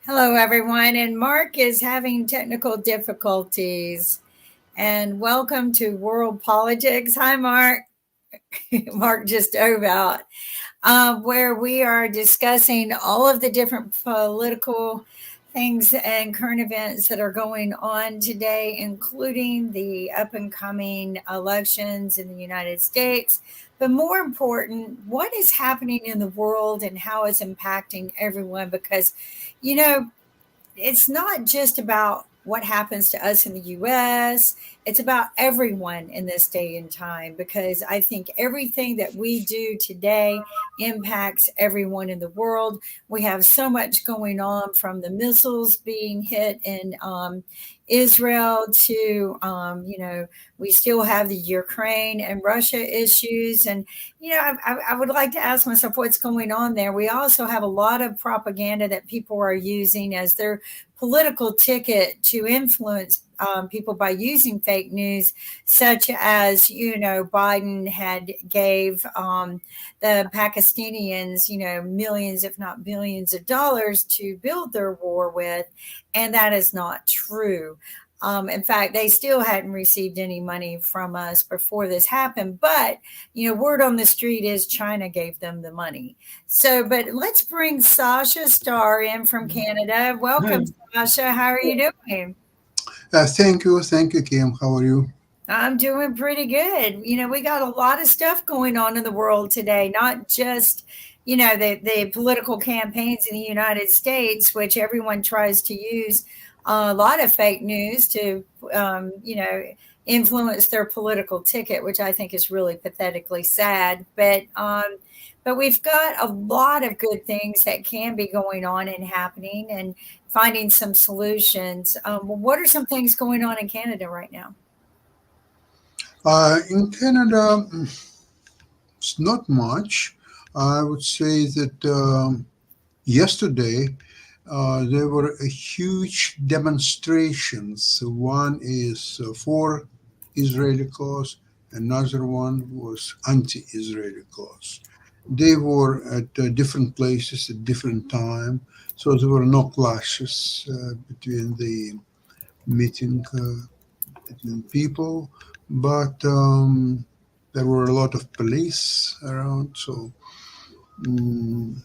Hello, everyone. And Mark is having technical difficulties. And welcome to World Politics. Hi, Mark. Mark just dove out, where we are discussing all of the different political things and current events that are going on today, including the up and coming elections in the United States. But more important, what is happening in the world and how it's impacting everyone? Because, you know, it's not just about what happens to us in the US. It's about everyone in this day and time because I think everything that we do today impacts everyone in the world. We have so much going on from the missiles being hit in Israel to, we still have the Ukraine and Russia issues. And, I would like to ask myself what's going on there. We also have a lot of propaganda that people are using as their political ticket to influence people by using fake news, such as Biden had gave the Pakistanians millions, if not billions, of dollars to build their war with, and that is not true. In fact, they still hadn't received any money from us before this happened. But, word on the street is China gave them the money. So, but let's bring Sasha Starr in from Canada. Welcome, Hi. Sasha. How are you doing? Thank you, Kim. How are you? I'm doing pretty good. We got a lot of stuff going on in the world today, not just, the political campaigns in the United States, which everyone tries to use a lot of fake news to, influence their political ticket, which I think is really pathetically sad. But we've got a lot of good things that can be going on and happening and finding some solutions. What are some things going on in Canada right now? In Canada, it's not much. I would say that yesterday there were a huge demonstrations. One is for Israeli cause, another one was anti-Israeli cause. They were at different places at different time, so there were no clashes between the meeting between people, but there were a lot of police around. Mm,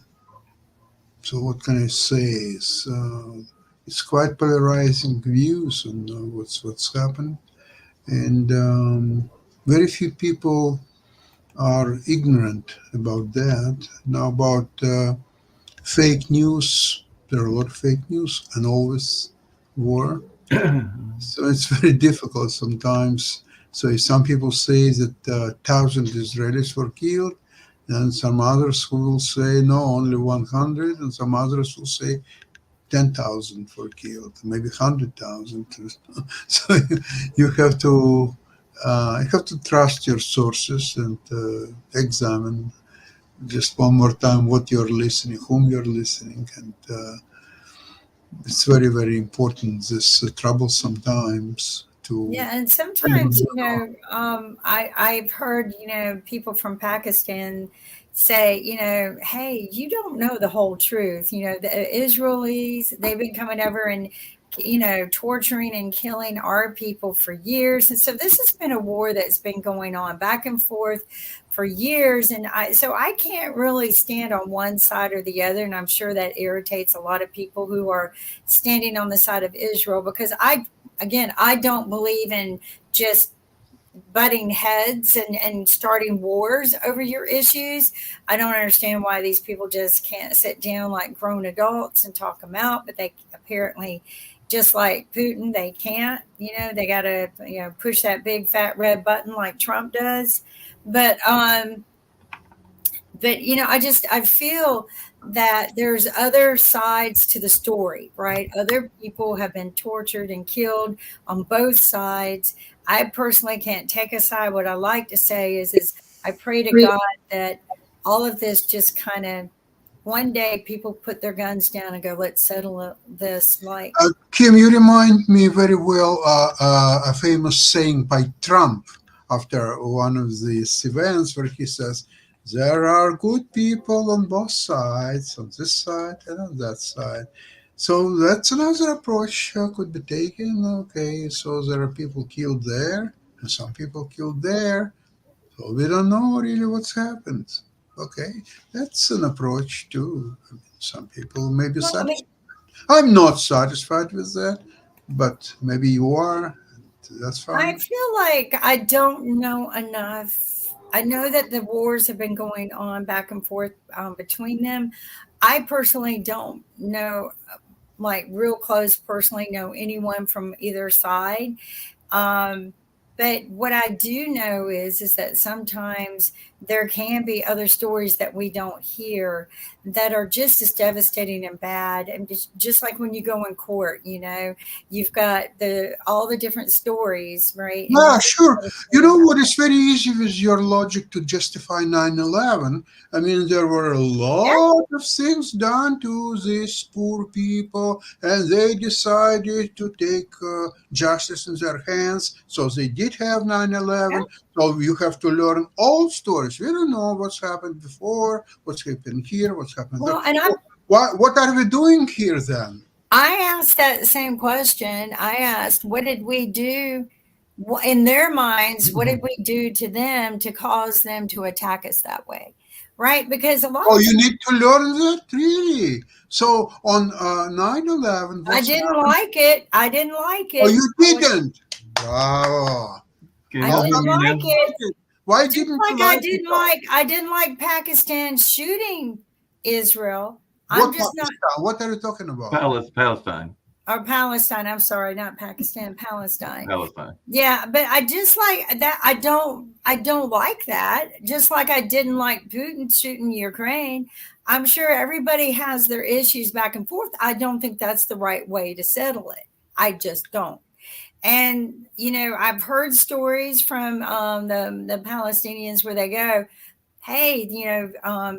so what can I say? It's quite polarizing views on what's happened, and very few people are ignorant about that. Now about fake news, there are a lot of fake news, and always were. So it's very difficult sometimes. So some people say that 1,000 Israelis were killed, and some others who will say no, only 100, and some others will say 10,000 were killed, maybe 100,000. So you have to trust your sources and examine just one more time what you're listening, whom you're listening, and it's very, very important. This troublesome times to Yeah, and know. sometimes, I've heard, people from Pakistan say, hey, you don't know the whole truth. The Israelis, they've been coming over and, torturing and killing our people for years. And so this has been a war that's been going on back and forth for years. And I can't really stand on one side or the other. And I'm sure that irritates a lot of people who are standing on the side of Israel because again, I don't believe in just butting heads and starting wars over your issues. I don't understand why these people just can't sit down like grown adults and talk them out, but they apparently, just like Putin, they can't. They got to push that big fat red button like Trump does. But I feel that there's other sides to the story, right? Other people have been tortured and killed on both sides. I personally can't take a side. What I like to say is I pray to God that all of this just kind of one day people put their guns down and go, let's settle this. Like, Kim, you remind me very well a famous saying by Trump after one of these events where he says, there are good people on both sides, on this side and on that side. So that's another approach could be taken. Okay, so there are people killed there and some people killed there. So we don't know really what's happened. Okay, that's an approach too. I mean, some people may be Well, I satisfied. mean, I'm not satisfied with that, but maybe you are. That's I fine. feel like I don't know enough. I know that the wars have been going on back and forth between them. I personally don't know, like real close personally, know anyone from either side. Um, but what I do know is that sometimes there can be other stories that we don't hear that are just as devastating and bad. And just like when you go in court, you've got the all the different stories, right? And Yeah, you sure. hear You about know what? It's very easy with your logic to justify 9/11. I mean, there were a yeah, lot of things done to these poor people, and they decided to take justice in their hands. So they did have yeah. 9/11. So you have to learn all stories. We don't know what's happened before, what's happened here, what's happened there. Well, and What are we doing here then? I asked that same question. I asked, what did we do in their minds? What did we do to them to cause them to attack us that way? Right? Because a lot Oh, of you times need to learn that, really. So on 9/11, I what's didn't happened? like it. I didn't like Oh, it. you didn't. Bravo. Can I y'all How hear didn't come me you like now? didn't it. like it? Why Just didn't you like like it though? I didn't like Pakistan shooting Israel. I'm What just not Pakistan? What are you talking about? Palestine. or Palestine. I'm sorry, not Pakistan, Palestine. Palestine. Yeah, but I just like that. I don't like that. Just like I didn't like Putin shooting Ukraine. I'm sure everybody has their issues back and forth. I don't think that's the right way to settle it. I just don't. And I've heard stories from the Palestinians where they go, "Hey,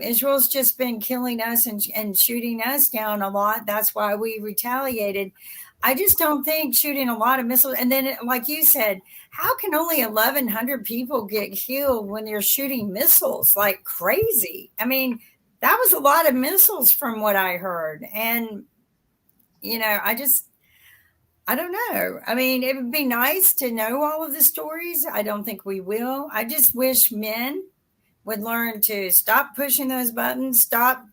Israel's just been killing us and shooting us down a lot. That's why we retaliated." I just don't think shooting a lot of missiles, and then, like you said, how can only 1,100 people get killed when they're shooting missiles like crazy? I mean, that was a lot of missiles from what I heard, and I don't know. I mean, it would be nice to know all of the stories. I don't think we will. I just wish men would learn to stop pushing those buttons, stop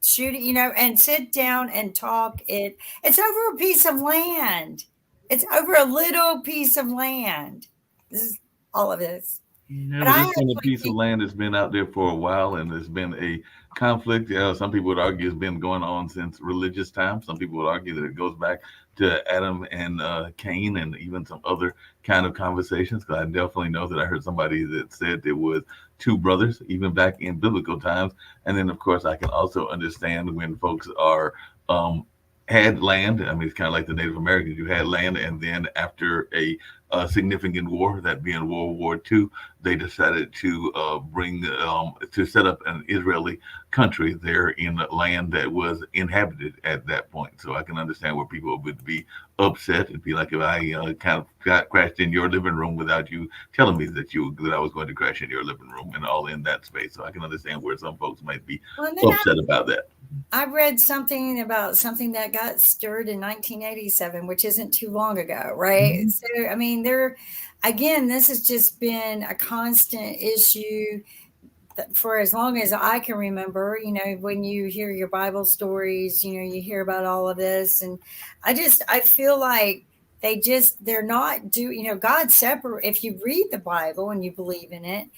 shooting, and sit down and talk. It's over a piece of land. It's over a little piece of land. This is all of this. Yeah, But but I it's been a actually piece of think land that's been out there for a while, and there's been a conflict. Some people would argue it's been going on since religious times. Some people would argue that it goes back to Adam and Cain, and even some other kind of conversations. Because I definitely know that I heard somebody that said there was two brothers, even back in biblical times. And then, of course, I can also understand when folks are had land. I mean, it's kind of like the Native Americans. You had land, and then after a significant war, that being World War II, they decided to bring to set up an Israeli country there in land that was inhabited at that point. So I can understand where people would be upset and be like, if I kind of got crashed in your living room without you telling me that I was going to crash in your living room and all in that space. So I can understand where some folks might be well, and then upset about that. I read something about something that got stirred in 1987, which isn't too long ago, right? Mhm. So, I mean, again, this has just been a constant issue for as long as I can remember. When you hear your Bible stories, you hear about all of this. And I feel like they're not God separate. If you read the Bible and you believe in it,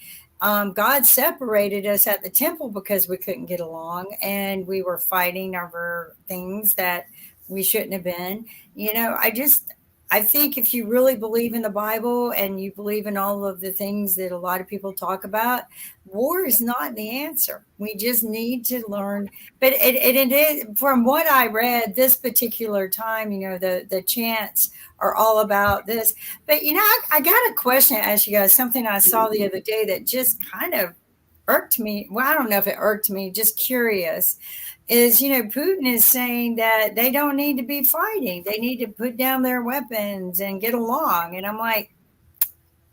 God separated us at the temple because we couldn't get along and we were fighting over things that we shouldn't have been. I think if you really believe in the Bible and you believe in all of the things that a lot of people talk about, war is not the answer. We just need to learn. But it is, from what I read this particular time, the chants are all about this. But I got a question to ask you guys. Something I saw the other day that just kind of irked me. Well, I don't know if it irked me. Just curious. Is Putin is saying that they don't need to be fighting. They need to put down their weapons and get along. And I'm like,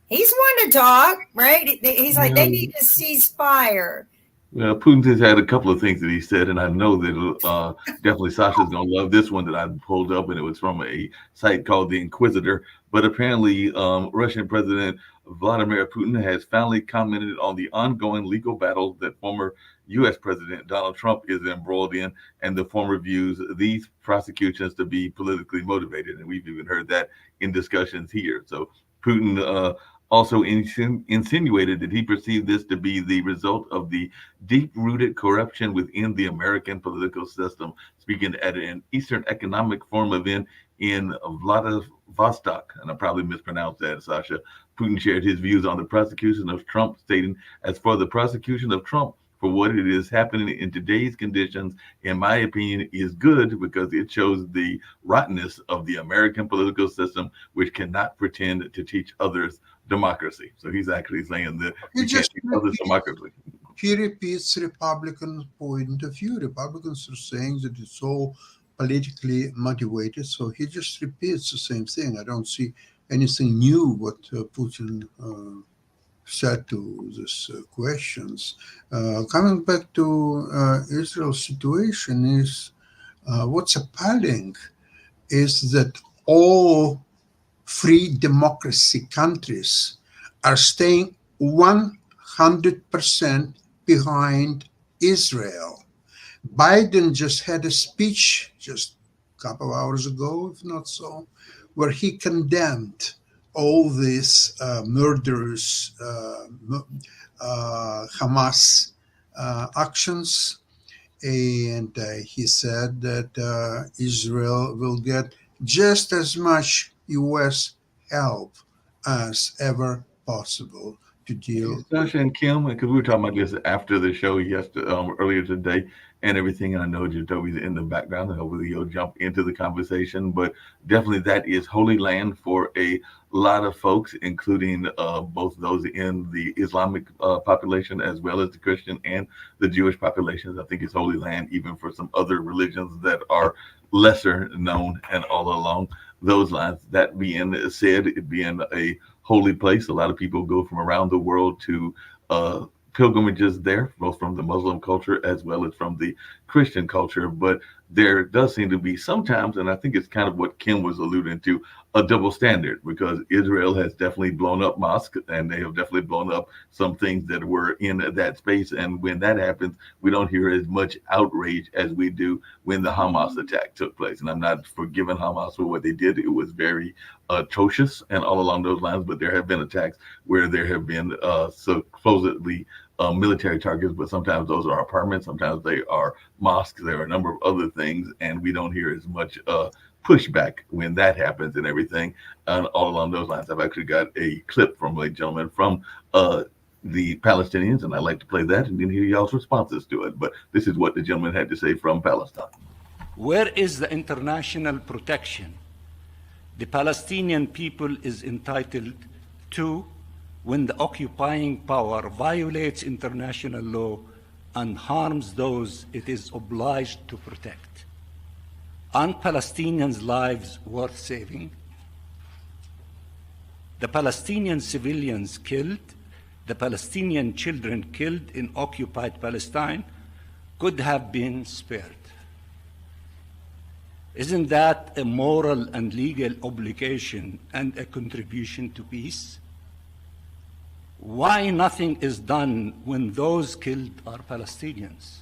he's one to talk, right? He's like, they Yeah, need to cease fire. Well, Putin has had a couple of things that he said, and I know that definitely Sasha's going to love this one that I pulled up, and it was from a site called The Inquisitor. But apparently, Russian President Vladimir Putin has finally commented on the ongoing legal battle that former U.S. President Donald Trump is embroiled in, and the former views these prosecutions to be politically motivated. And we've even heard that in discussions here. So Putin also insinuated that he perceived this to be the result of the deep-rooted corruption within the American political system, speaking at an Eastern Economic Forum event in Vladivostok, and I probably mispronounced that, Sasha. Putin shared his views on the prosecution of Trump, stating, "As for the prosecution of Trump, for what it is happening in today's conditions, in my opinion, is good because it shows the rottenness of the American political system, which cannot pretend to teach others democracy." So he's actually saying that we can't teach others democracy. He repeats Republican point of view. Republicans are saying that it's all politically motivated, so he just repeats the same thing. I don't see anything new what Putin said to these questions. Coming back to Israel's situation is what's appalling is that all free democracy countries are staying 100% behind Israel. Biden just had a speech just a couple of hours ago, if not so, where he condemned all these murderous Hamas actions. And he said that Israel will get just as much U.S. help as ever possible to deal. Sasha and Kim, because we were talking about this after the show earlier today and everything, and I know Jadovi's in the background, and hopefully he'll jump into the conversation, but definitely that is holy land for a lot of folks, including both those in the Islamic population as well as the Christian and the Jewish populations. I think it's holy land even for some other religions that are lesser known and all along those lines. That being said, it being a holy place, a lot of people go from around the world to pilgrimages there, both from the Muslim culture as well as from the Christian culture. But there does seem to be sometimes, and I think it's kind of what Kim was alluding to, a double standard, because Israel has definitely blown up mosques and they have definitely blown up some things that were in that space. And when that happens, we don't hear as much outrage as we do when the Hamas attack took place. And I'm not forgiving Hamas for what they did. It was very atrocious and all along those lines, but there have been attacks where there have been supposedly military targets, but sometimes those are apartments, sometimes they are mosques, there are a number of other things, and we don't hear as much pushback when that happens and everything. And all along those lines, I've actually got a clip from a gentleman from the Palestinians, and I'd like to play that and then hear y'all's responses to it. But this is what the gentleman had to say from Palestine. Where is the international protection the Palestinian people is entitled to when the occupying power violates international law and harms those it is obliged to protect? Aren't Palestinians' lives worth saving? The Palestinian civilians killed, the Palestinian children killed in occupied Palestine could have been spared. Isn't that a moral and legal obligation and a contribution to peace? Why nothing is done when those killed are Palestinians?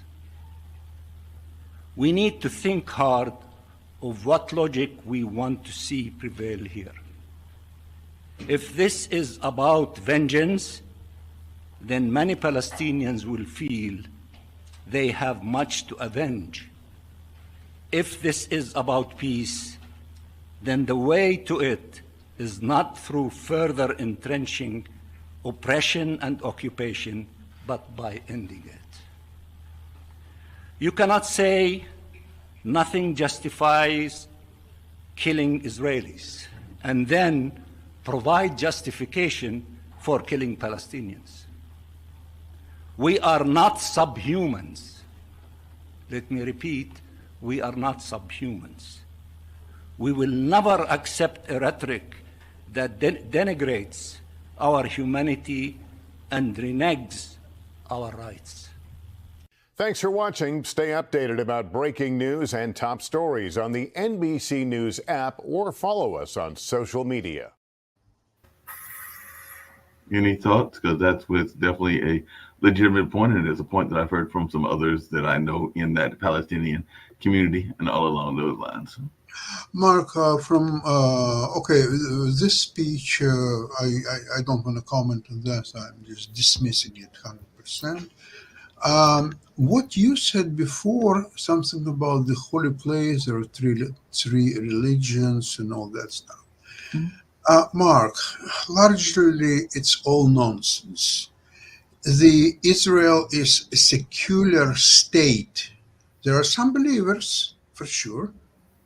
We need to think hard of what logic we want to see prevail here. If this is about vengeance, then many Palestinians will feel they have much to avenge. If this is about peace, then the way to it is not through further entrenching oppression and occupation, but by ending it. You cannot say nothing justifies killing Israelis and then provide justification for killing Palestinians. We are not subhumans. Let me repeat, we are not subhumans. We will never accept a rhetoric that denigrates our humanity and reneges our rights. Thanks for watching. Stay updated about breaking news and top stories on the NBC News app or follow us on social media. Any thoughts? Because that's with definitely a legitimate point, and it's a point that I've heard from some others that I know in that Palestinian community and all along those lines. Mark, this speech, I don't want to comment on that. I'm just dismissing it 100%. What you said before, something about the holy place, there are three religions and all that stuff. Mark, largely it's all nonsense. Israel is a secular state. There are some believers, for sure,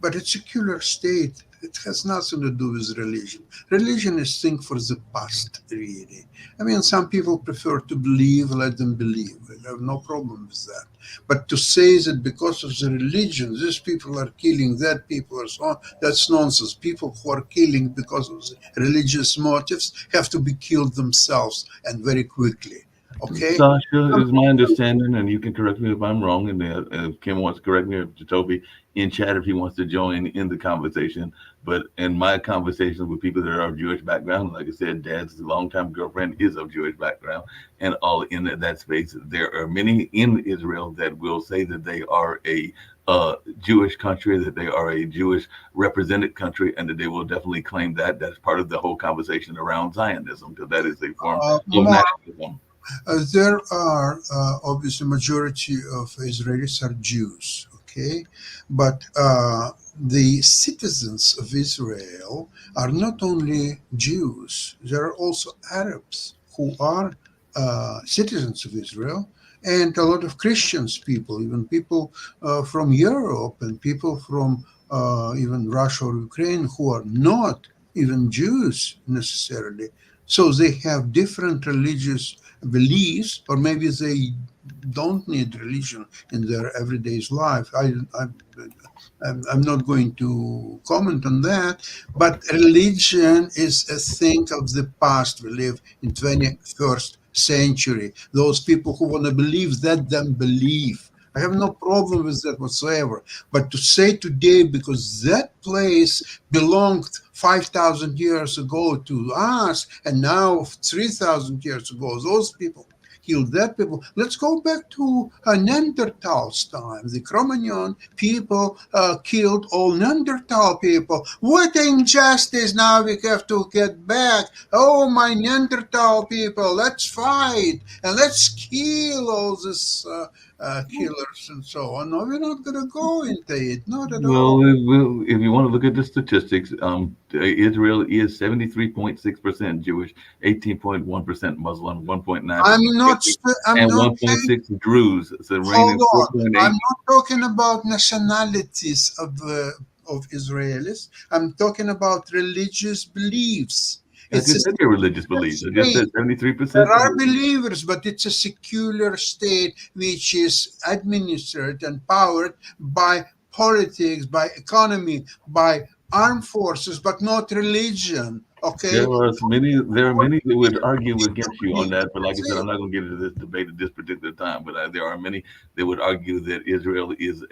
but it's a secular state. It has nothing to do with religion. Religion is thing for the past, really. I mean, some people prefer to believe, let them believe. I have no problem with that. But to say that because of the religion, these people are killing that people or so on, that's nonsense. People who are killing because of the religious motives have to be killed themselves, and very quickly. Okay? Sasha, is my understanding, and you can correct me if I'm wrong, and if Kim wants to correct me, or Jacoby in chat if he wants to join in the conversation. But in my conversations with people that are of Jewish background, like I said, Dad's longtime girlfriend is of Jewish background, and all in that space, there are many in Israel that will say that they are a Jewish country, that they are a Jewish represented country, and that they will definitely claim that. That's part of the whole conversation around Zionism, because that is a form of nationalism. There are obviously majority of Israelis are Jews, okay, but the citizens of Israel are not only Jews. There are also Arabs who are citizens of Israel, and a lot of Christians people, even people from Europe and people from even Russia or Ukraine who are not even Jews necessarily. So they have different religious beliefs, or maybe they don't need religion in their everyday life. I'm not going to comment on that, but religion is a thing of the past. We live in 21st century. Those people who want to believe, let them believe. I have no problem with that whatsoever. But to say today, because that place belonged 5,000 years ago to us, and now 3,000 years ago, those people killed that people. Let's go back to Neanderthal's time. The Cro-Magnon people killed all Neanderthal people. What injustice now we have to get back. Oh, my Neanderthal people, let's fight and let's kill all these killers and so on. No, we're not going to go into it, not at all. Well, if you want to look at the statistics, Israel is 73.6% Jewish, 18.1% Muslim, 1.9%, and 1.6 Druze. So Hold on. I'm not talking about nationalities of Israelis. I'm talking about religious beliefs. I just said their religious beliefs. I just said 73%. There are believers, but it's a secular state which is administered and powered by politics, by economy, by armed forces, but not religion. Okay. There are many that would argue against you on that, but like I said, I'm not going to get into this debate at this particular time. But there are many that would argue that Israel is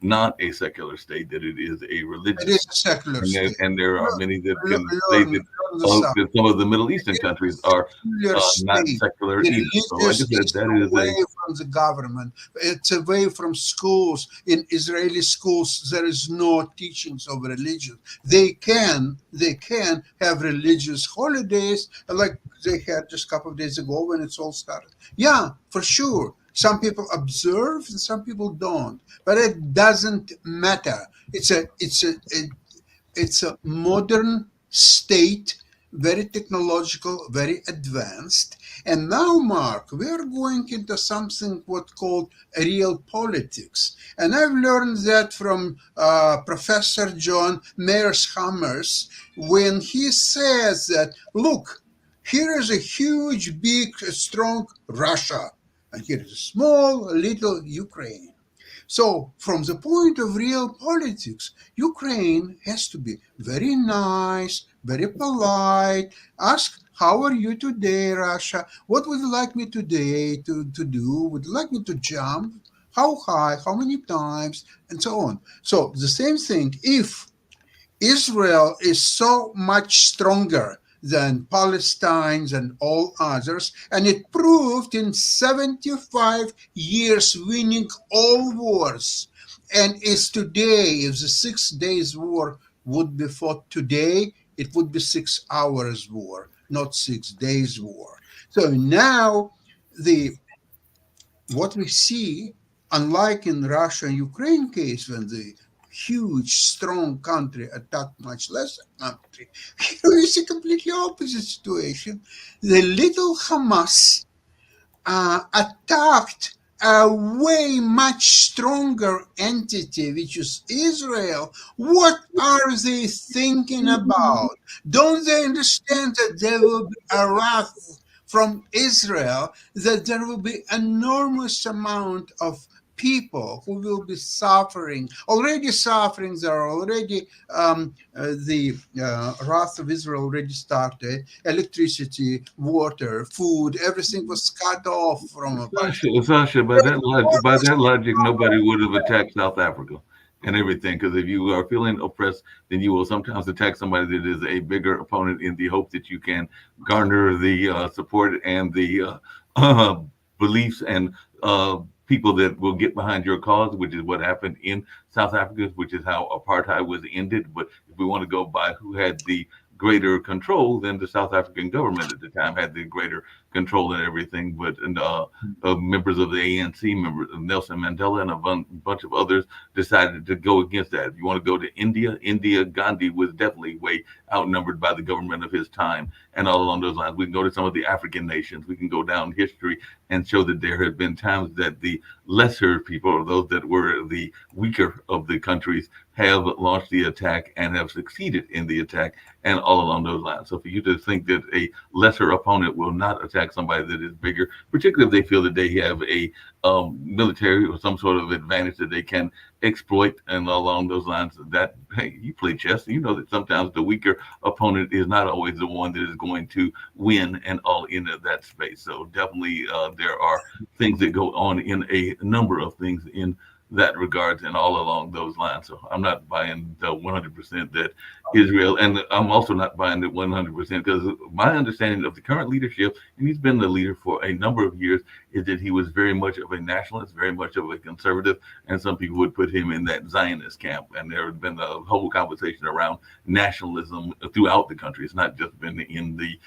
not a secular state, that it is a religious. It is a secular state, and there are many that can say that some of the Middle Eastern countries are not secular either. So like I said, that is away from the government. It's away from schools. In Israeli schools, there is no teachings of religion. They can have religious holidays like they had just a couple of days ago when it's all started. Yeah, for sure. Some people observe and some people don't, but it doesn't matter. It's a modern state, very technological, very advanced. And now, Mark, we are going into something what called real politics. And I've learned that from Professor John Mearshammers when he says that, look, here is a huge, big, strong Russia, and here is a small, little Ukraine. So from the point of real politics, Ukraine has to be very nice, very polite, ask, how are you today, Russia? What would you like me today to do? Would you like me to jump? how high, how many times, and so on. So the same thing, if Israel is so much stronger than Palestine and all others, and it proved in 75 years winning all wars, and is today, if the 6 days war would be fought today, it would be 6 hours war, not 6 days war. So now what we see, unlike in Russia and Ukraine case, when the huge, strong country attacked much lesser country, here is a completely opposite situation. The little Hamas attacked a way much stronger entity, which is Israel. What are they thinking about? Don't they understand that there will be a wrath from Israel, that there will be enormous amount of people who will be suffering, already suffering. There are already the wrath of Israel already started. Electricity, water, food, everything was cut off from a bunch. Sasha, by that logic, nobody would have attacked South Africa and everything, because if you are feeling oppressed, then you will sometimes attack somebody that is a bigger opponent in the hope that you can garner the support and the beliefs and people that will get behind your cause, which is what happened in South Africa, which is how apartheid was ended. But if we want to go by who had the greater control, then the South African government at the time had the greater control and everything. But members of the ANC, members of Nelson Mandela and a bunch of others decided to go against that. If you want to go to India, Gandhi was definitely way outnumbered by the government of his time. And all along those lines, we can go to some of the African nations. We can go down history and show that there have been times that the lesser people, or those that were the weaker of the countries, have launched the attack and have succeeded in the attack, and all along those lines. So for you to think that a lesser opponent will not attack somebody that is bigger, particularly if they feel that they have a military or some sort of advantage that they can exploit, and along those lines, that, hey, you play chess, you know that sometimes the weaker opponent is not always the one that is going to win and all in that space. So definitely there are things that go on in a number of things in that regards and all along those lines. So I'm not buying the 100% that Israel, and I'm also not buying it 100% because my understanding of the current leadership, and he's been the leader for a number of years, is that he was very much of a nationalist, very much of a conservative, and some people would put him in that Zionist camp. And there has been a whole conversation around nationalism throughout the country. It's not just been in the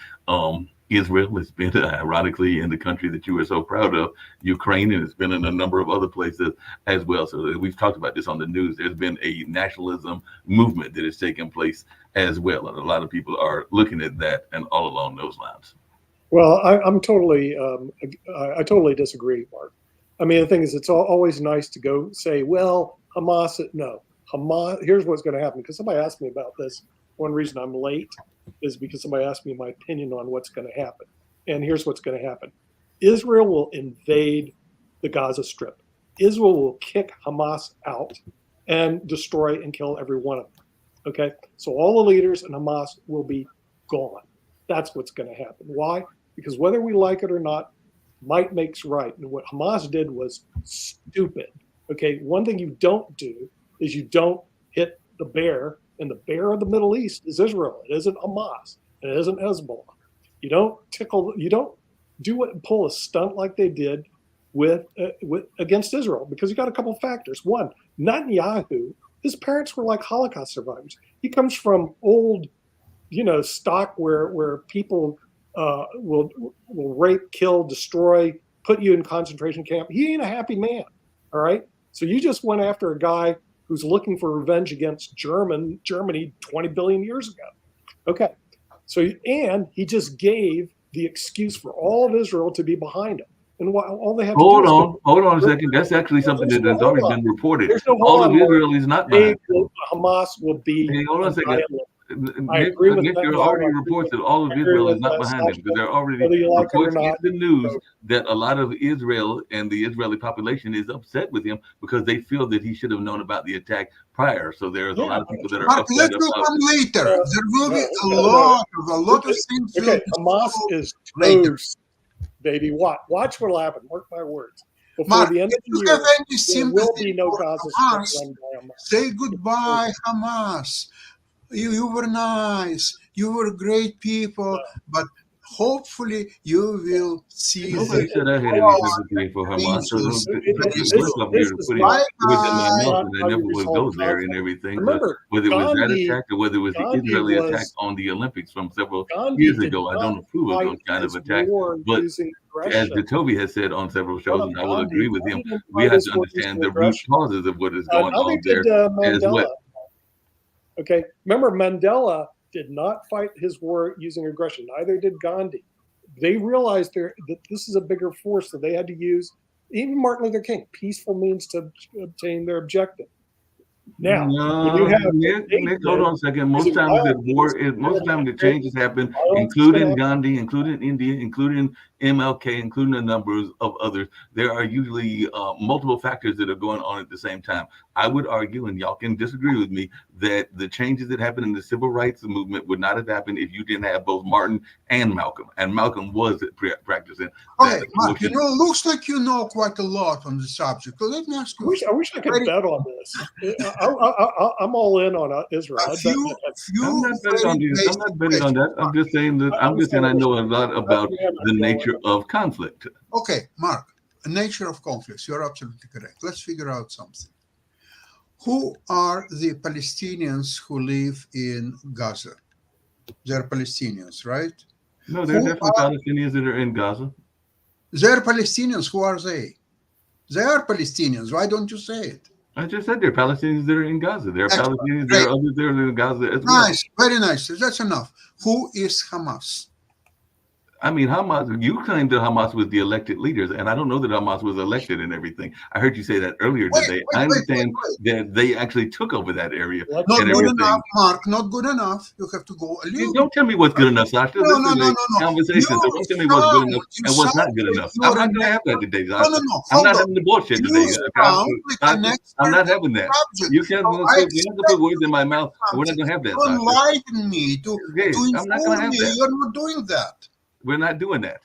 Israel, it's been ironically in the country that you were so proud of, Ukraine, and it's been in a number of other places as well. So we've talked about this on the news. There's been a nationalism movement that has taken place as well, and a lot of people are looking at that and all along those lines. Well, I'm totally, I totally disagree, Mark. I mean, the thing is, it's always nice to go say, well, Hamas, no, Hamas, here's what's going to happen. Because somebody asked me about this. One reason I'm late is because somebody asked me my opinion on what's going to happen. And here's what's going to happen. Israel will invade the Gaza Strip. Israel will kick Hamas out and destroy and kill every one of them. Okay? So all the leaders in Hamas will be gone. That's what's going to happen. Why? Because whether we like it or not, might makes right. And what Hamas did was stupid. Okay? One thing you don't do is you don't hit the bear, and the bear of the Middle East is Israel. It isn't Hamas. It isn't Hezbollah. You don't pull a stunt like they did with against Israel, because you got a couple of factors. One, Netanyahu, his parents were like Holocaust survivors. He comes from old, stock where people will rape, kill, destroy, put you in concentration camp. He ain't a happy man. All right. So you just went after a guy who's looking for revenge against Germany 20 billion years ago. Okay. So, and he just gave the excuse for all of Israel to be behind him. And all they have to hold do on a second. That's actually something that has already been reported. No all of Israel is not behind him. Hamas will be. Hey, hold on a second. I agree with that. There are already reports that all of Israel is not behind him, because there are already reports in the news that a lot of Israel and the Israeli population is upset with him because they feel that he should have known about the attack prior. So there's a lot of people that are upset. Let's go come later. There will be a lot of things. Okay, Hamas is toast, baby. Watch what'll happen. Mark my words. Before Mark, the end if of the you have year, any there will sympathy be no for Gaza Hamas, Strip run by Hamas. say goodbye, Hamas. You were nice. You were great people, but hopefully you will see Nobody the said I had any war sympathy for Hamas. So changes Don't very first off, This you're is putting Bye words in my mouth, bye. and I how never you would resolve go there and conflict. everything. But Remember, whether it was that Gandhi, attack or whether it was the Gandhi Israeli attack was on the Olympics from several Gandhi years did ago, I not don't approve of fight those kind of his attacks. war But using as aggression. Toby has said on several What shows, of and I will agree with him, Gandhi didn't we fight have his to war understand using the root aggression. causes of what is going Neither on there did as well. Mandela. Okay, remember Mandela did not fight his war using aggression. Neither did Gandhi. They realized that this is a bigger force that they had to use. Even Martin Luther King, peaceful means to obtain their objective. Now, when you No, have Nick, hold on a second. Most using times violence, most times the changes happen, violence is gonna including happen. Gandhi, including India, including MLK, including a number of others. There are usually multiple factors that are going on at the same time. I would argue, and y'all can disagree with me, that the changes that happened in the civil rights movement would not have happened if you didn't have both Martin and Malcolm. And Malcolm was practicing Okay, that Mark, notion. looks like you know quite a lot on the subject. So let me ask you. I wish I could bet on this. I'm all in on Israel. A I bet few I'm not betting very on this. I'm basic not betting on questions. that. I'm just saying that I'm just saying I know a lot about the nature of conflict. Okay, Mark, the nature of conflicts. You're absolutely correct. Let's figure out something. Who are the Palestinians who live in Gaza? They're Palestinians, right? No, there are Who definitely Palestinians that are in Gaza. They're Palestinians. Who are they? They are Palestinians. Why don't you say it? I just said there are Palestinians that are in Gaza. There are Excellent. Palestinians, Great. there are others that are in Gaza as well. Nice, very nice. That's enough. Who is Hamas? I mean, Hamas, you claimed that Hamas was the elected leaders, and I don't know that Hamas was elected and everything. I heard you say that earlier today. I understand that they actually took over that area. Not and good everything. enough, Mark. Not good enough. You have to go a little. Don't tell me what's good enough, Sasha. No, This is a conversation, so don't tell me what's good enough and what's not good enough. I'm not going to have that today, Sasha. No. I'm not having the bullshit today. I'm not having that. You can't put words in my mouth. We're not going to have that, Sasha. Enlighten me to I'm not going to have that. You're not doing that. We're not doing that.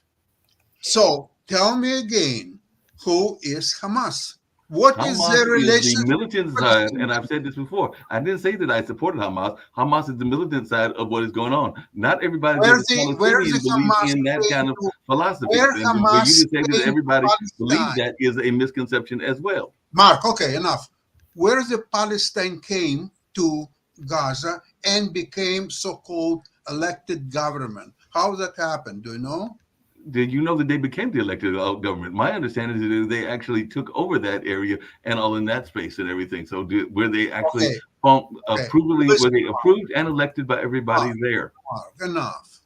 So tell me again, who is Hamas? What is their Hamas is relationship? the militant side, and I've said this before. I didn't say that I supported Hamas. Hamas is the militant side of what is going on. Not everybody Where's that the Hamas believes in that kind of philosophy. Where And Hamas you just say that came everybody to believes Palestine? that is a misconception as well. Mark, okay, enough. Where the Palestine came to Gaza and became so-called elected government. How that happened? Do you know? Did you know that they became the elected government? My understanding is that they actually took over that area and all in that space and everything. So were they actually were they approved and elected by everybody there? Mark, enough.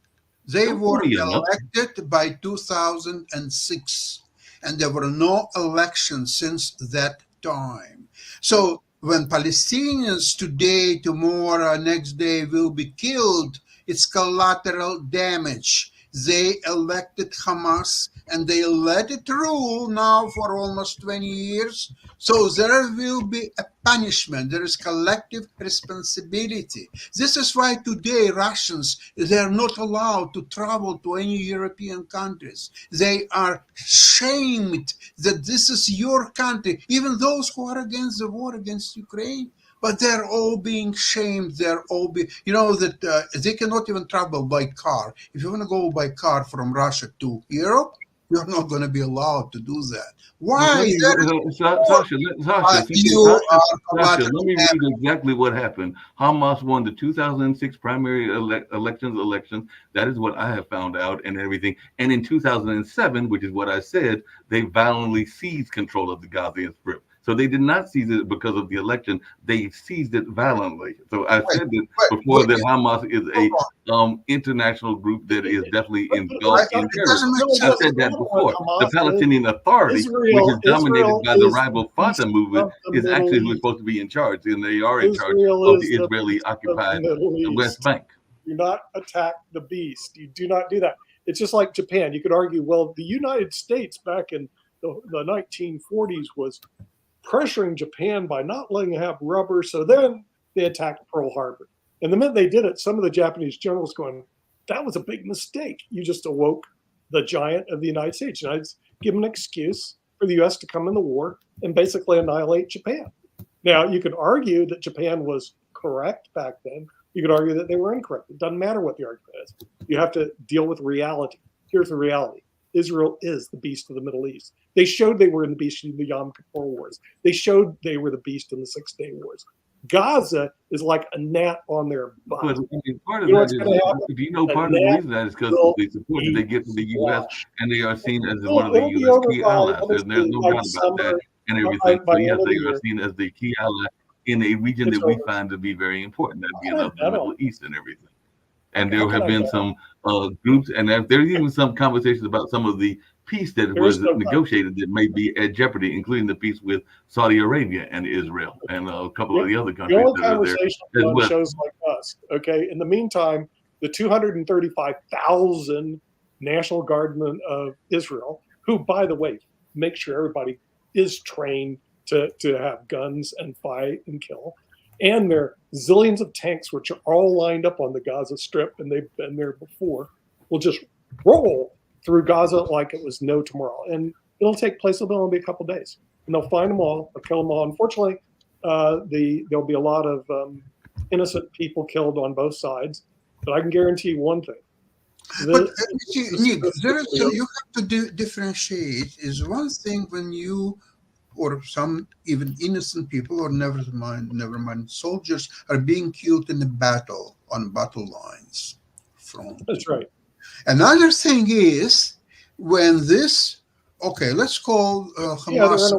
They were elected by 2006, and there were no elections since that time. So when Palestinians today, tomorrow, next day will be killed, it's collateral damage. They elected Hamas and they let it rule now for almost 20 years. So there will be a punishment. There is collective responsibility. This is why today Russians, they are not allowed to travel to any European countries. They are shamed that this is your country, even those who are against the war against Ukraine. But they're all being shamed. They're all that they cannot even travel by car. If you want to go by car from Russia to Europe, you're not going to be allowed to do that. Why? Sasha, let me read exactly what happened. Hamas won the 2006 primary elections. That is what I have found out and everything. And in 2007, which is what I said, they violently seized control of the Gaza Strip. So they did not seize it because of the election. They seized it violently. So I said that before that Hamas is a international group that is definitely engulfed in terrorism. I said that before. The Palestinian Authority, which is dominated by the rival Fatah movement, is actually who's supposed to be in charge, and they are in charge of the Israeli-occupied West Bank. Do not attack the beast. You do not do that. It's just like Japan. You could argue, well, the United States back in the 1940s was pressuring Japan by not letting it have rubber. So then they attacked Pearl Harbor. And the minute they did it, some of the Japanese generals going, that was a big mistake. You just awoke the giant of the United States. Give them an excuse. for the U.S. to come in the war and basically annihilate Japan. Now, you could argue that Japan was correct back then. You could argue that they were incorrect. It doesn't matter what the argument is. You have to deal with reality. Here's the reality. Israel is the beast of the Middle East. They showed they were the beast in the Yom Kippur Wars. They showed they were the beast in the 6-Day Wars. Gaza is like a gnat on their butt. But I mean, part of You know that what's gonna happen? is, do you know, part of the reason that is because of the support that they get from the U.S. and they are seen as one of the U.S. key allies. There's no doubt about that and everything. So yes, they are seen as the key ally in a region that we find to be very important, that being of the Middle East and everything. And there have been some groups, and there's even some conversations about some of the peace that was negotiated that may be at jeopardy, including the peace with Saudi Arabia and Israel and a couple of the other countries the only that are there conversation as on well. shows like us. Okay. In the meantime, the 235,000 National Guardsmen of Israel, who, by the way, make sure everybody is trained to have guns and fight and kill, and their zillions of tanks, which are all lined up on the Gaza Strip, and they've been there before, will just roll through Gaza like it was no tomorrow. And it'll take place, it'll only be a couple of days. And they'll find them all, they'll kill them all. Unfortunately, there'll be a lot of innocent people killed on both sides. But I can guarantee you one thing. But Nick, you have to differentiate. Is one thing when you or some even innocent people, or never mind, soldiers are being killed in the battle on battle lines. That's right. Another thing is when this, okay, let's call Hamas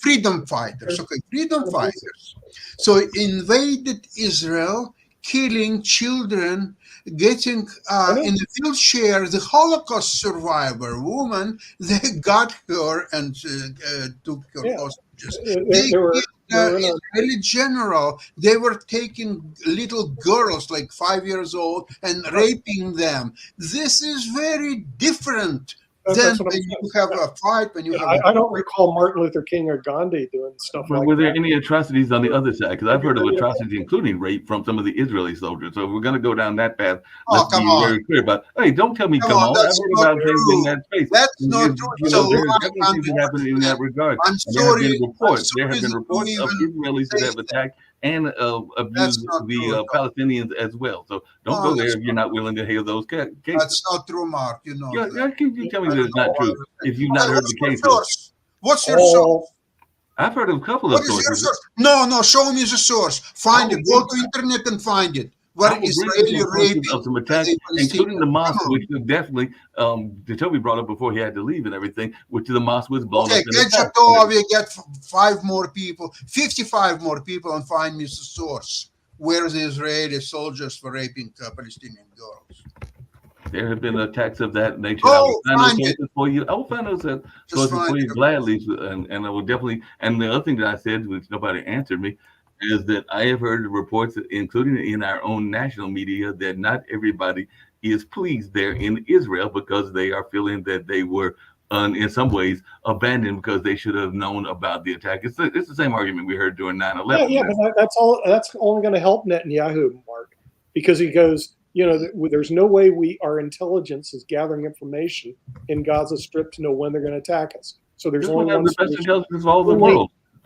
freedom fighters. Okay, freedom fighters. So invaded Israel, killing children, getting in a wheelchair, the Holocaust survivor woman, they got her and took her hostages. Israeli general, they were taking little girls like 5 years old and raping them. This is very different than when you have a fight. When you have I don't recall Martin Luther King or Gandhi doing stuff like that. Were there any atrocities on the other side? Because I've heard of atrocities, including rape, from some of the Israeli soldiers. So if we're going to go down that path, let's be very clear about. Hey, don't tell me come on. I've heard about things in that space. That's not true. You know, there's definitely things happening in that regard. I'm sorry. There have been reports of Israelis that have attacked and abused the Palestinians as well. So don't go there if you're not willing to hear those cases. That's not true, Mark. You know. Yeah, can you tell me that it's not true if you've not heard the cases? What's your source? I've heard of a couple of sources. No, show me the source. Find it. Go to internet and find it. What Israeli raping of some attacks, including the mosque, which was definitely Toby brought up before he had to leave and everything, which the mosque was blown up. We get 5 more people, 55 more people, and find me the source. Where the Israeli soldiers were raping Palestinian girls. There have been attacks of that nature. I will find those sources for you. I will find those sources for you gladly, and I will definitely. And the other thing that I said, which nobody answered me, is that I have heard reports, including in our own national media, that not everybody is pleased there in Israel because they are feeling that they were, in some ways, abandoned because they should have known about the attack. It's the same argument we heard during 9/11. Yeah, but that's only going to help Netanyahu, Mark, because he goes, there's no way our intelligence is gathering information in Gaza Strip to know when they're going to attack us. So there's only one solution.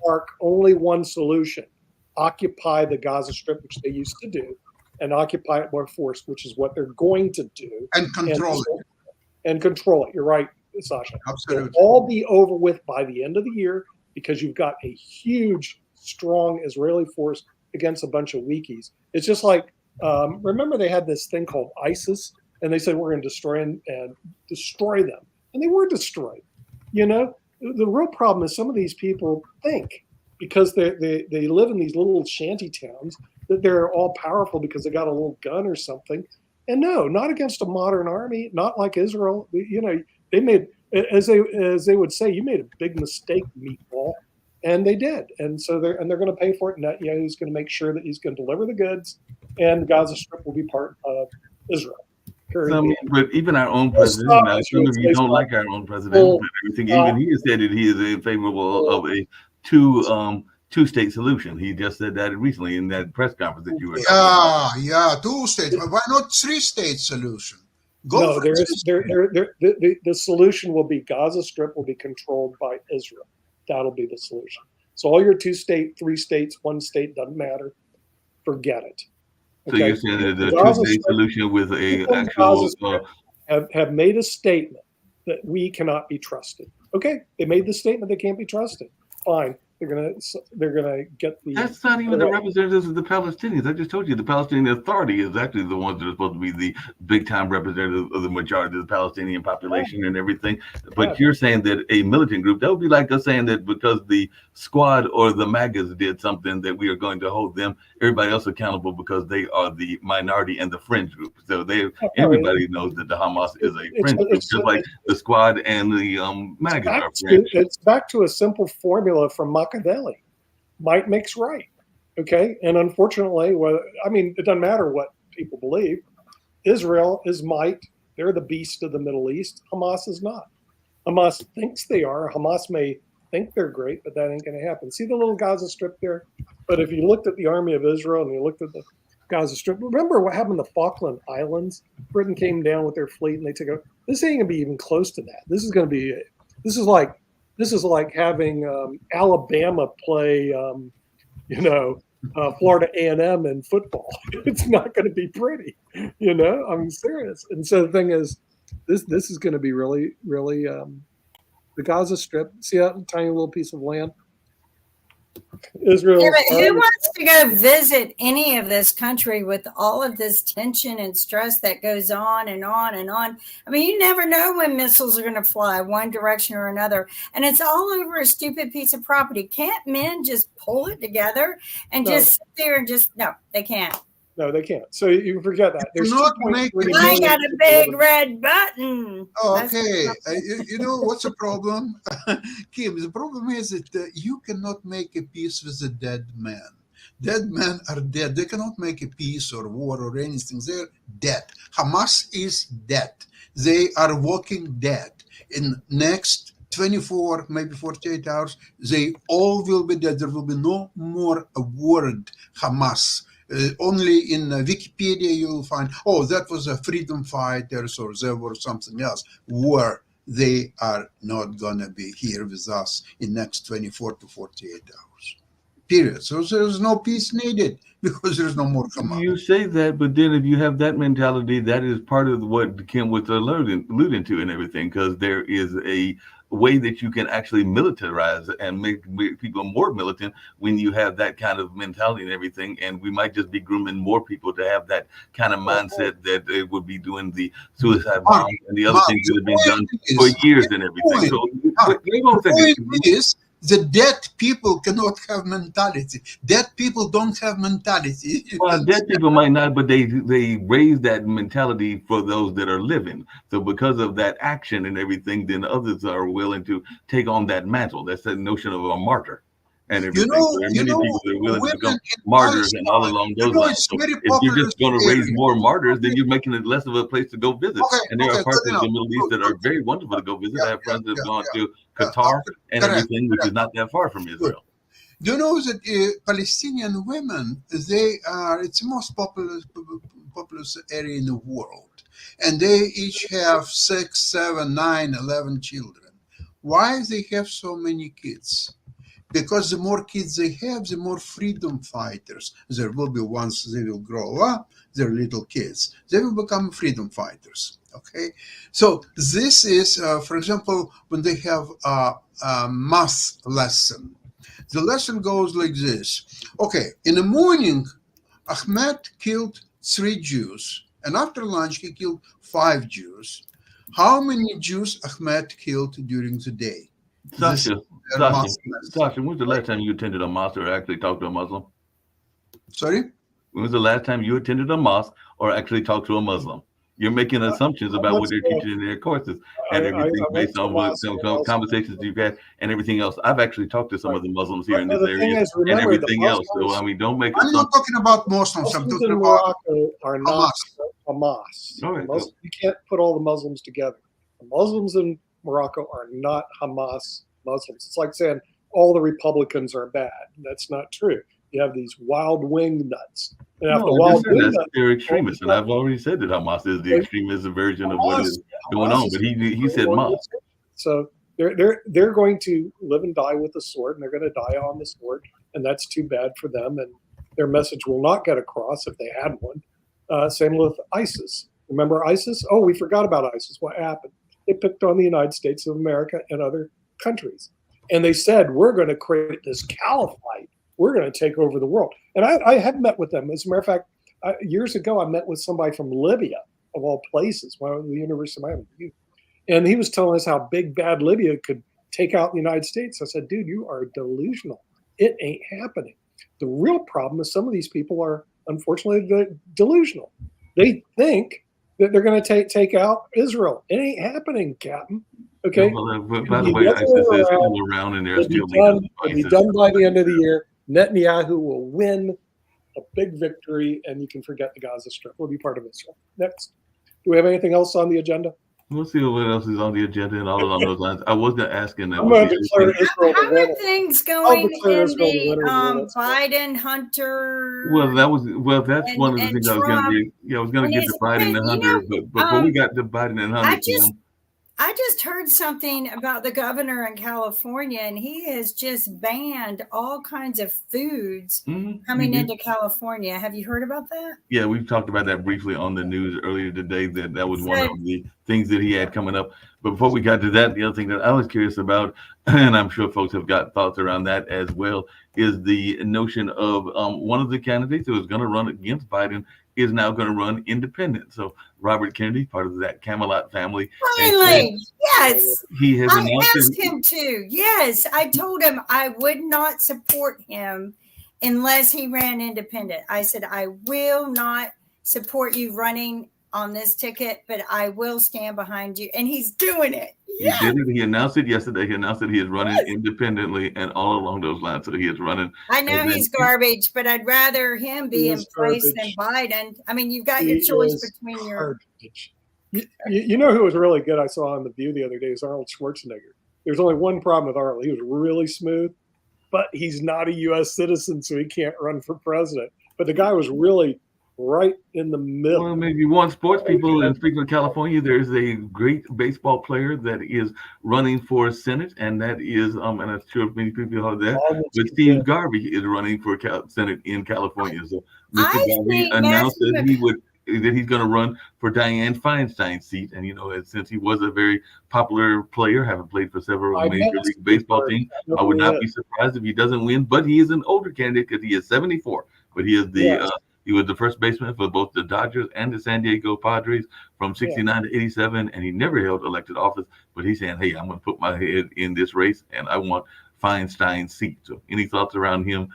Mark, only one solution. Occupy the Gaza Strip, which they used to do, and occupy it by force, which is what they're going to do. And control it. And control it. You're right, Sasha. Absolutely. It'll all be over with by the end of the year because you've got a huge, strong Israeli force against a bunch of weakies. It's just like, remember they had this thing called ISIS, and they said we're going to destroy them. And they were destroyed. The real problem is some of these people think, because they live in these little shanty towns, that they're all powerful because they got a little gun or something. And no, not against a modern army, not like Israel. They made, as they would say, you made a big mistake, meatball, and they did. And so they're going to pay for it. Netanyahu's going to make sure that he's going to deliver the goods, and Gaza Strip will be part of Israel. But even our own president, some of you don't like our own president, but everything, even he has said that he is in favor of a two-state solution. He just said that recently in that press conference that you were talking about. Yeah, 2 states. Why not 3-state solution? Go No, for there it. is the solution will be Gaza Strip will be controlled by Israel. That'll be the solution. So all your 2-state, 3 states, 1 state doesn't matter. Forget it. So you're saying that the Gaza two-state Strip, solution with a people in actual Gaza Strip have made a statement that we cannot be trusted. Okay, they made the statement they can't be trusted. Fine, they're gonna get the. that's not even the representatives of the Palestinians. I just told you the Palestinian Authority is actually the ones that are supposed to be the big time representatives of the majority of the Palestinian population and everything. But you're saying that a militant group, that would be like us saying that because the Squad or the MAGAs did something that we are going to hold them, everybody else accountable because they are the minority and the fringe group. So everybody knows that the Hamas is a fringe group, just like the Squad and the MAGAs are fringe. It's back to a simple formula from Machiavelli. Might makes right. Okay. And unfortunately, it doesn't matter what people believe. Israel is might. They're the beast of the Middle East. Hamas is not. Hamas thinks they are. Hamas may think they're great, but that ain't going to happen. See the little Gaza Strip there? But if you looked at the army of Israel and you looked at the Gaza Strip, remember what happened to the Falkland Islands? Britain came down with their fleet and they took over. This ain't going to be even close to that. This is like having Alabama play, Florida A&M in football. It's not going to be pretty, I'm serious. And so the thing is, this is going to be really, really the Gaza Strip. See that tiny little piece of land? Israel. Yeah, but who wants to go visit any of this country with all of this tension and stress that goes on and on and on? I mean, you never know when missiles are going to fly one direction or another. And it's all over a stupid piece of property. Can't men just pull it together and just sit there and no, they can't. No, they can't. So you can forget that. There's I got a big red button. Oh, okay. You know what's the problem? Kim, the problem is that you cannot make a peace with a dead man. Dead men are dead. They cannot make a peace or war or anything. They're dead. Hamas is dead. They are walking dead. In next 24, maybe 48 hours, they all will be dead. There will be no more a word Hamas. Only in Wikipedia you will find, that was a freedom fighters or there was something else, where they are not going to be here with us in next 24 to 48 hours. Period. So there's no peace needed because there's no more Hamas. You say that, but then if you have that mentality, that is part of what Kim was alluding to and everything, because there is a way that you can actually militarize and make people more militant when you have that kind of mentality and everything. And we might just be grooming more people to have that kind of mindset that they would be doing the suicide bombs and the other things that have been done for years and everything. So the point is, the dead people cannot have mentality. Dead people don't have mentality. Well, dead people might not, but they raise that mentality for those that are living. So because of that action and everything, then others are willing to take on that mantle. That's the notion of a martyr and everything. There are many people that are willing to become martyrs and all along those lines. So if you're just going to raise more martyrs, then you're making it less of a place to go visit. And there are parts of the Middle East that are very wonderful to go visit. I have friends that have gone to Qatar and everything, which is not that far from Israel. Do you know that Palestinian women, it's the most populous area in the world, and they each have 6, 7, 9, 11 children. Why they have so many kids? Because the more kids they have, the more freedom fighters. There will be once they will grow up, they're little kids. They will become freedom fighters. Okay, so this is, for example, when they have a math lesson. The lesson goes like this. Okay, in the morning, Ahmed killed 3 Jews, and after lunch he killed 5 Jews. How many Jews Ahmed killed during the day? Sasha, when was the last time you attended a mosque or actually talked to a Muslim? Sorry? When was the last time you attended a mosque or actually talked to a Muslim? You're making assumptions about what they're teaching in their courses and everything based on what conversations you've had and everything else. I've actually talked to some of the Muslims here in this area and everything else. So, I mean, don't make I'm not talking about Muslims. I'm talking about Morocco are not Hamas. All right, you can't put all the Muslims together. The Muslims in Morocco are not Hamas Muslims. It's like saying all the Republicans are bad. That's not true. you have these wild wing nuts. And after No, I wild just said wing that's nuts, they're extremists, and I've already said that Hamas is the extremist version of what is going on. But he said Hamas. So they're going to live and die with the sword, and they're going to die on the sword, and that's too bad for them. And their message will not get across if they had one. Same with ISIS. Remember ISIS? Oh, we forgot about ISIS. What happened? They picked on the United States of America and other countries, and they said, we're going to create this caliphate. We're going to take over the world. And I have met with them. As a matter of fact, years ago, I met with somebody from Libya, of all places, one of the University of Miami. And he was telling us how big, bad Libya could take out the United States. I said, dude, you are delusional. It ain't happening. The real problem is some of these people are, unfortunately, delusional. They think that they're going to take out Israel. It ain't happening, Captain. Okay? Well, by the way, ISIS is still around, and they're still it'll be done by the end of the year. Netanyahu will win a big victory, and you can forget the Gaza Strip. We'll be part of Israel. Next. Do we have anything else on the agenda? We'll see what else is on the agenda and all along those lines. I was going to ask in that. I'm going to declare Israel the How winner. are things going in declare Israel the winner the of the Biden Hunter? That's one of the things I was going to do. Yeah, I was going to get to Biden and Hunter, but before we got to Biden and Hunter, I just heard something about the governor in California, and he has just banned all kinds of foods coming into California. Have you heard about that? Yeah, we've talked about that briefly on the news earlier today, that was one of the things that he had coming up. But before we got to that, the other thing that I was curious about, and I'm sure folks have got thoughts around that as well, is the notion of one of the candidates who was going to run against Biden is now going to run independent. So Robert Kennedy, part of that Camelot family. Finally, yes. He has announced asked him to. Yes, I told him I would not support him unless he ran independent. I said, I will not support you running on this ticket, but I will stand behind you. And he's doing it. He did it. He announced it yesterday. He announced that he is running independently and all along those lines. So he is running. I know he's garbage, but I'd rather him be in place than Biden. I mean, you've got your choice between your. You know who was really good? I saw on The View the other day is Arnold Schwarzenegger. There's only one problem with Arnold. He was really smooth, but he's not a U.S. citizen, so he can't run for president. But the guy was really right in the middle. Well, maybe you want sports people, and speaking of California, there's a great baseball player that is running for Senate, and that is, and I'm sure many people heard that, but Steve Garvey is running for Senate in California. So Mr. Garvey announced that he's going to run for Dianne Feinstein's seat, and since he was a very popular player, having played for several major league baseball teams, I would not be surprised if he doesn't win. But he is an older candidate because he is 74, but he is he was the first baseman for both the Dodgers and the San Diego Padres from 69 to 87, and he never held elected office. But he's saying, hey, I'm going to put my head in this race, and I want Feinstein's seat. So any thoughts around him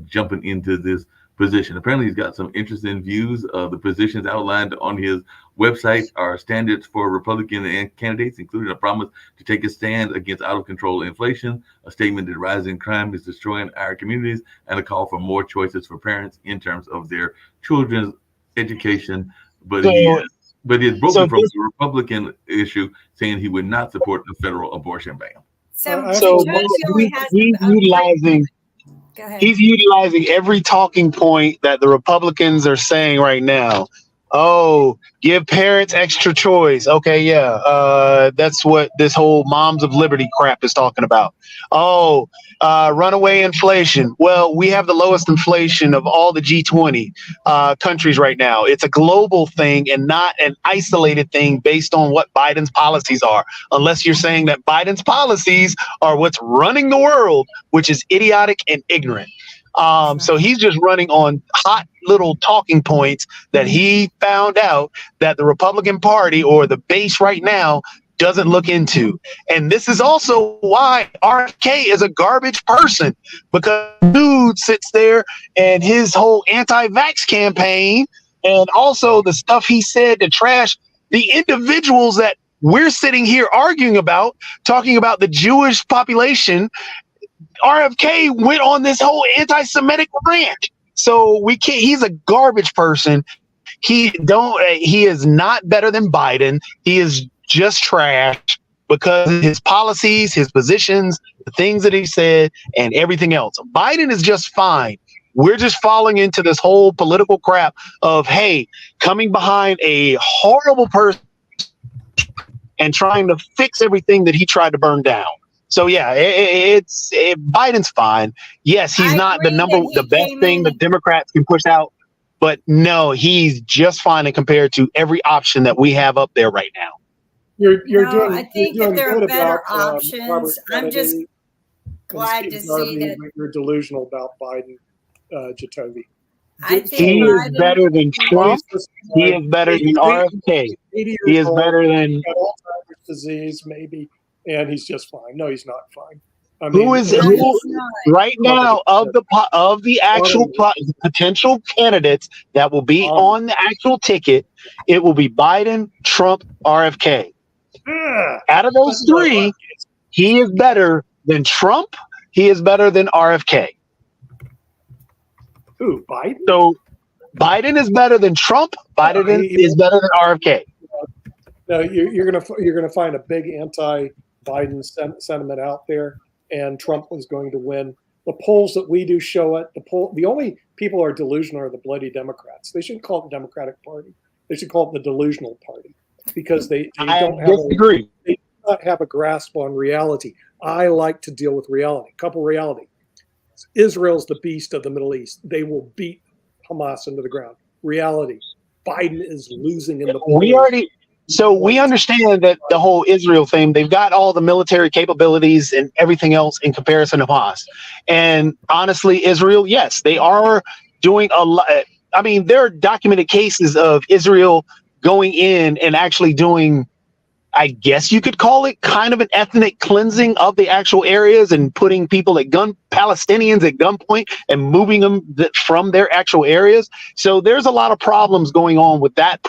jumping into this position? Apparently, he's got some interesting views. The positions outlined on his website are standards for Republican candidates, including a promise to take a stand against out-of-control inflation, a statement that rising crime is destroying our communities, and a call for more choices for parents in terms of their children's education. But he is broken from the Republican issue, saying he would not support the federal abortion ban. He's utilizing every talking point that the Republicans are saying right now. Oh, give parents extra choice. Okay, yeah. That's what this whole Moms of Liberty crap is talking about. Oh, runaway inflation. Well, we have the lowest inflation of all the G20 countries right now. It's a global thing and not an isolated thing based on what Biden's policies are, unless you're saying that Biden's policies are what's running the world, which is idiotic and ignorant. So he's just running on hot little talking points that he found out that the Republican Party or the base right now doesn't look into. And this is also why RFK is a garbage person, because dude sits there and his whole anti-vax campaign and also the stuff he said to trash the individuals that we're sitting here arguing about, talking about the Jewish population. RFK went on this whole anti-Semitic rant. So we can't, he's a garbage person. He is not better than Biden. He is just trash because of his policies, his positions, the things that he said, and everything else. Biden is just fine. We're just falling into this whole political crap of, hey, coming behind a horrible person and trying to fix everything that he tried to burn down. So yeah, Biden's fine. Yes, he's I not agree that the he best came thing the in. Democrats can push out, but no, he's just fine compared to every option that we have up there right now. You're No, doing. I think you're that doing there are good better about, options. Robert I'm just Kennedy and glad Steve to Garvey, see that. but you're delusional about Biden, Jacoby. I think He is Biden. better than Trump. He is better than RFK. 80 years He is old, better than got Alzheimer's disease, maybe, and he's just fine. No, he's not fine. I who mean, is No, who he's not. right now of the actual potential candidates that will be on the actual ticket. It will be Biden, Trump, RFK. Out of those three, he is better than Trump. He is better than RFK. Who, Biden? So Biden is better than Trump. Biden is better than RFK. No, you're gonna find a big anti-Biden sentiment out there, and Trump was going to win. The polls that we do show it. The only people who are delusional are the bloody Democrats. They shouldn't call it the Democratic Party. They should call it the delusional party because they don't disagree. They do not have a grasp on reality. I like to deal with reality. Couple reality. Israel's the beast of the Middle East. They will beat Hamas into the ground. Reality. Biden is losing in the polls. We understand that the whole Israel thing, they've got all the military capabilities and everything else in comparison to Hamas. And honestly, Israel, yes, they are doing a lot. I mean, there are documented cases of Israel going in and actually doing, I guess you could call it kind of an ethnic cleansing of the actual areas and putting people Palestinians at gunpoint and moving them from their actual areas. So there's a lot of problems going on with that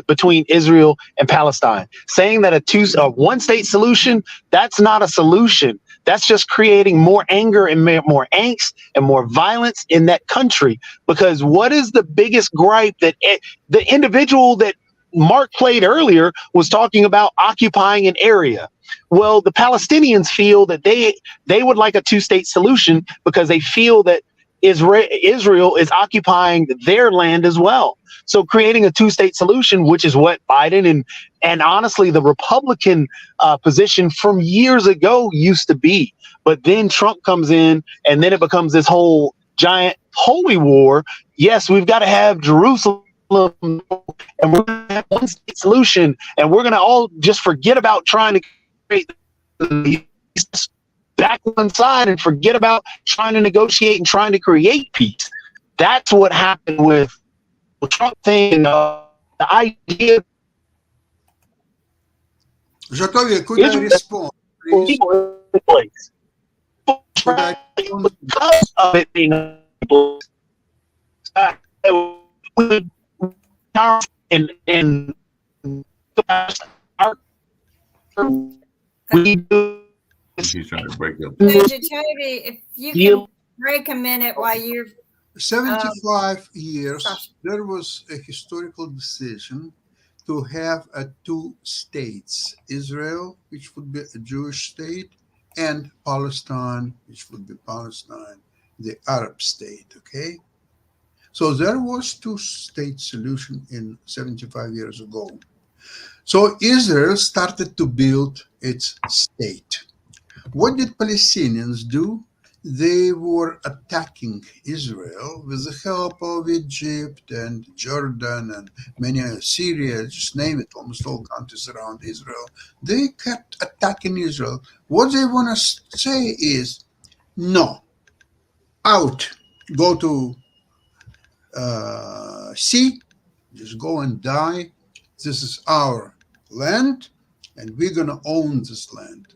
between Israel and Palestine. Saying that a one-state solution, that's not a solution. That's just creating more anger and more angst and more violence in that country. Because what is the biggest gripe that the individual that Mark played earlier was talking about occupying an area? Well, the Palestinians feel that they would like a two-state solution because they feel that Israel is occupying their land as well. So creating a two-state solution, which is what Biden and honestly the Republican position from years ago used to be. But then Trump comes in and then it becomes this whole giant holy war. Yes, we've got to have Jerusalem and we're going to have one state solution and we're going to all just forget about trying to create back one side and forget about trying to negotiate and trying to create peace. That's what happened with the Trump thing and the idea. Jacoby, could I respond, please? Because of it being and we do. He's trying to break up. So, Jacoby, if you can break a minute while you're 75 years, there was a historical decision to have two states, Israel, which would be a Jewish state, and Palestine, which would be Palestine, the Arab state, okay? So there was two-state solution in 75 years ago. So Israel started to build its state. What did Palestinians do? They were attacking Israel with the help of Egypt and Jordan and many Syria, just name it, almost all countries around Israel. They kept attacking Israel. What they want to say is, no, out, go to sea, just go and die. This is our land, and we're going to own this land.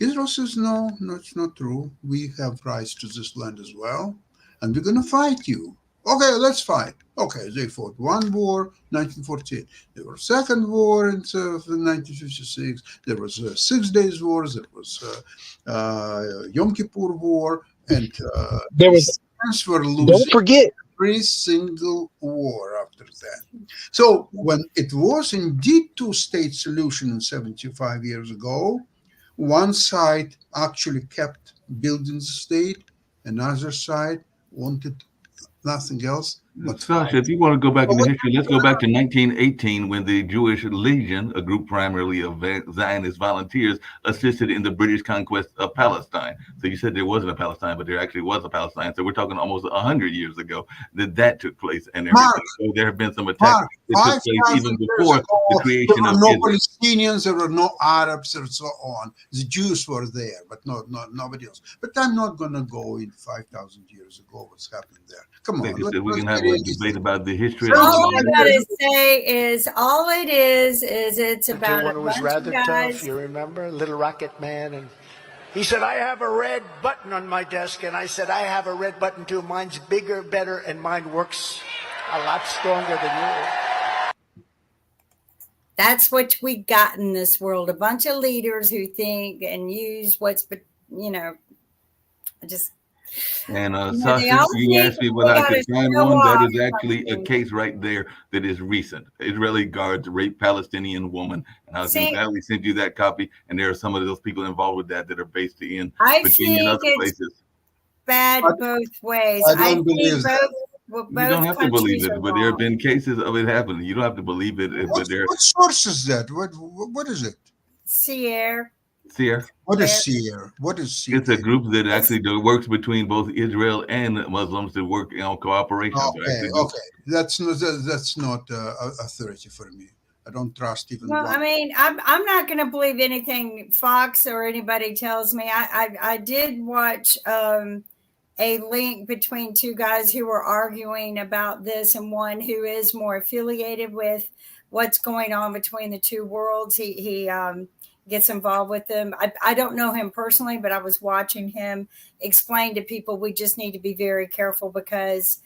Israel says, no, it's not true. We have rights to this land as well, and we're going to fight you. Okay, let's fight. Okay, they fought one war, 1948. There was a second war in 1956. There was a 6 days war. There was a Yom Kippur war, and there was. Don't forget. Every single war after that. So when it was indeed two-state solution 75 years ago, one side actually kept building the state, another side wanted nothing else. But Sasha, if you want to go back into history, let's go back to 1918 when the Jewish Legion, a group primarily of Zionist volunteers, assisted in the British conquest of Palestine. So you said there wasn't a Palestine, but there actually was a Palestine. So we're talking almost 100 years ago that took place and everything. Mark, So there have been some attacks that took place even before the creation there of were no Israel. Palestinians, there were no Arabs, and so on. The Jews were there, but nobody else. But I'm not going to go in 5,000 years ago what's happening there. Come on. Like you said, we can have a debate about the history. All I gotta say is, all it is it's about one a who was bunch rather of guys. tough. You remember, Little Rocket Man, and he said, "I have a red button on my desk," and I said, "I have a red button too. Mine's bigger, better, and mine works a lot stronger than yours." That's what we got in this world. A bunch of leaders who think and use what's, just. And they Sasha, all you think asked me we whether I gotta could find show one. That off is actually a something. case right there that is recent. Israeli guards rape Palestinian woman. And I was See- gladly send you that copy. And there are some of those people involved with that are based in I Virginia and think other it's places. bad both ways. I I don't think believe that. both You don't have to believe countries it, are but there have wrong. been cases of it happening. You don't have to believe it, but there. What source is that? What is it? Sierra. Sierra, What is Yeah. Seer? What is Seer? it's a group that actually works between both Israel and Muslims that work on cooperation. So Okay, actually, okay. That's not authority for me. I don't trust even Well, one. I mean, I'm not going to believe anything Fox or anybody tells me. I did watch a link between two guys who were arguing about this, and one who is more affiliated with what's going on between the two worlds. He gets involved with them. I don't know him personally, but I was watching him explain to people we just need to be very careful because,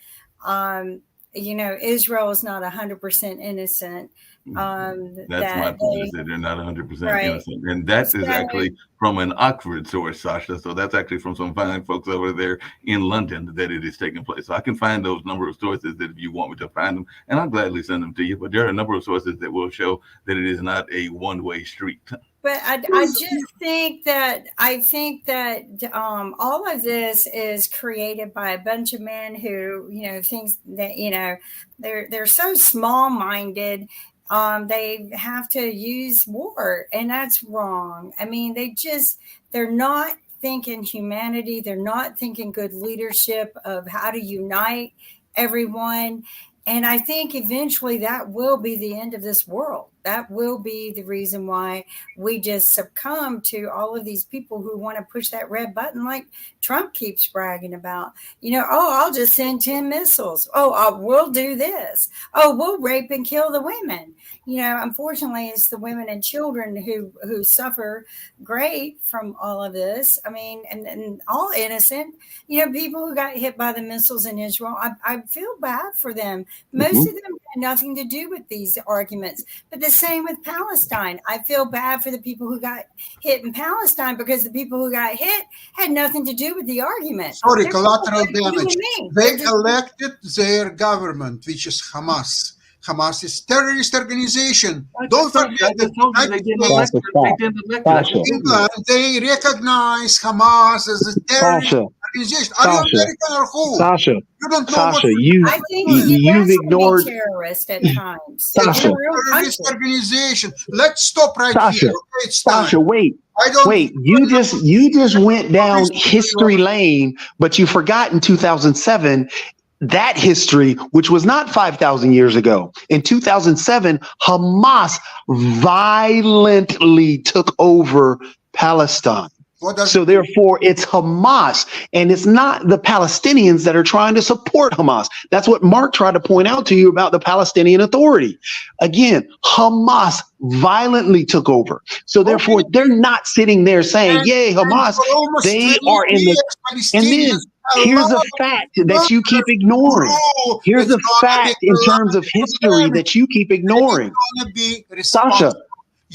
Israel is not 100% innocent. That's my point, is that they're not 100% Right. innocent. And that is So- actually from an Oxford source, Sasha. So that's actually from some fine folks over there in London that it is taking place. So I can find those number of sources that if you want me to find them, and I'll gladly send them to you. But there are a number of sources that will show that it is not a one-way street. But I just think that all of this is created by a bunch of men who thinks that they're so small-minded. They have to use war, and that's wrong. I mean, they're not thinking humanity. They're not thinking good leadership of how to unite everyone. And I think eventually that will be the end of this world. That will be the reason why we just succumb to all of these people who want to push that red button like Trump keeps bragging about. I'll just send 10 missiles. We'll do this. We'll rape and kill the women. Unfortunately, it's the women and children who suffer great from all of this. I mean, and all innocent, people who got hit by the missiles in Israel. I feel bad for them. Most of them had nothing to do with these arguments. But the same with Palestine. I feel bad for the people who got hit in Palestine because the people who got hit had nothing to do with the argument. Sorry, They're collateral people like you damage. and me. They They're just- elected their government, which is Hamas. Hamas is terrorist organization. Don't forget that they didn't elect her. They didn't elect her. Sasha. England, they recognize Hamas as a terrorist Sasha, organization. Are you Sasha. American or who? Sasha, You don't know Sasha, what I think the you've US will ignored- be terrorist at times. Sasha. In their own terrorist country. organization. Let's stop right Sasha. here. Okay, it's time. Sasha, wait. I don't Wait, you just went down history lane, but you forgot in 2007 that history, which was not 5,000 years ago. In 2007, Hamas violently took over Palestine. What does So therefore, it's Hamas, and it's not the Palestinians that are trying to support Hamas. That's what Mark tried to point out to you about the Palestinian Authority. Again, Hamas violently took over. So therefore, they're not sitting there saying, "Yay, Hamas." for almost They 20 are in the. years, And then Palestinians here's a allowed fact that you keep ignoring. to Here's it's a gonna fact be in allowed terms of to history them. that you keep ignoring. They're gonna be Sasha, responsible.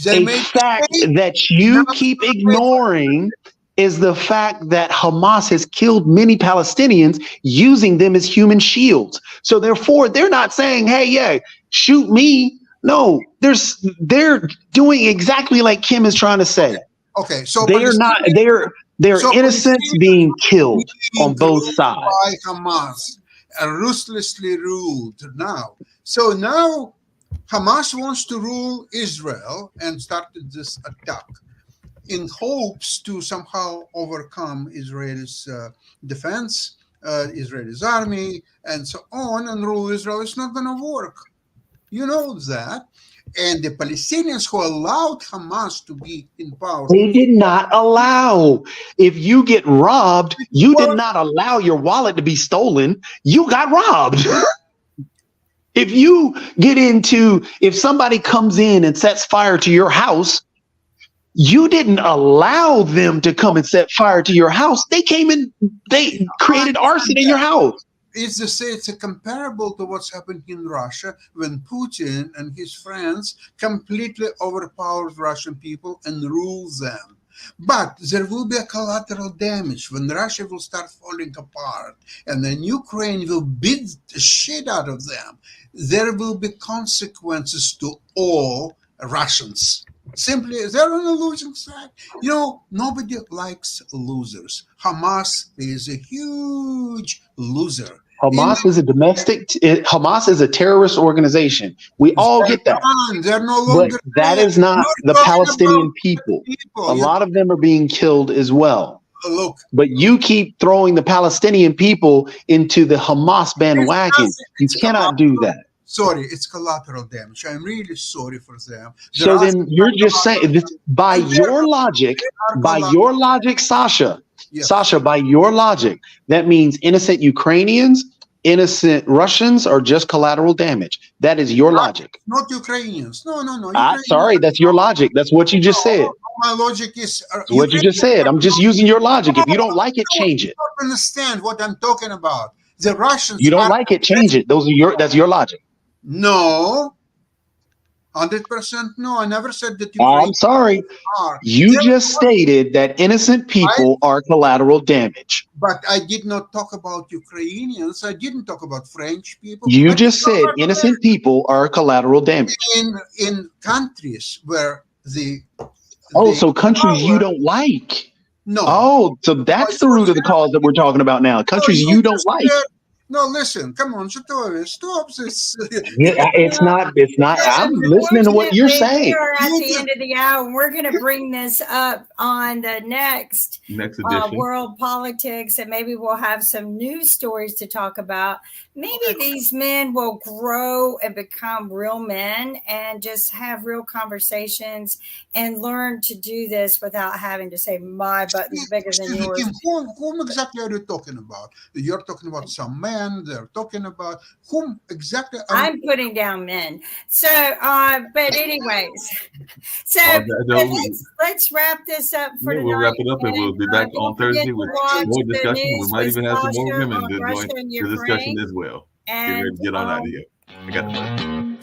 They a made fact mistake. that you keep ignoring is the fact that Hamas has killed many Palestinians using them as human shields. So therefore, they're not saying, "Hey, yeah, shoot me." No, they're doing exactly like Kim is trying to say. Okay, so They're not. There So are innocents being killed on both sides. by Hamas, ruthlessly ruled now. So now Hamas wants to rule Israel and started this attack in hopes to somehow overcome Israel's defense, Israel's army, and so on, and rule Israel. It's not going to work. You know that. And the Palestinians who allowed Hamas to be in power. They did not allow. If you get robbed, you did not allow your wallet to be stolen. You got robbed. If you get into, if somebody comes in and sets fire to your house, you didn't allow them to come and set fire to your house. They came in, they created arson in your house. It's to say it's comparable to what's happened in Russia when Putin and his friends completely overpowered Russian people and rule them. But there will be a collateral damage when Russia will start falling apart, and then Ukraine will beat the shit out of them. There will be consequences to all Russians. Simply, they're on the losing side. You know, nobody likes losers. Hamas is a huge loser. Hamas is a Hamas is a terrorist organization. We all get that. They're no But longer that is not the Palestinian people. A You- lot of them are being killed as well. Look, But you keep throwing the Palestinian people into the Hamas bandwagon. You cannot do that. sorry, it's collateral damage. I'm really sorry for them. So then you're just saying this, by your logic, Sasha, Yes. Sasha, by your logic, that means innocent Ukrainians, innocent Russians are just collateral damage. That is your logic. Not Ukrainians. No. Sorry, that's your logic. That's what you just said. My logic is What you just said. I'm just using your logic. If you don't like it, change it. You don't understand what I'm talking about. The Russians. You don't like it, change it. That's your logic. No. 100% no. I never said that I'm Ukrainians sorry. are. You They're just stated that innocent people are collateral damage. But I did not talk about Ukrainians. I didn't talk about French people. You I just talked said about innocent people are collateral damage. in countries where So countries you don't like. no. Oh, so that's the root of the cause that we're talking about now. Countries No, you don't like. No, listen, come on, stop this. Yeah, it's not. I'm listening to what you're saying. We are at the end of the hour, and we're going to bring this up on the next edition. World Politics, and maybe we'll have some news stories to talk about. Maybe these men will grow and become real men and just have real conversations and learn to do this without having to say, my button's bigger than yours. Whom exactly are you talking about? You're talking about some men. They're talking about whom exactly? I'm putting down men. So, but anyways, so let's wrap this up for tonight. We'll wrap it up and we'll be back on Thursday with more discussion. We might even have some more women to join the discussion as well. And get on out of here. I got the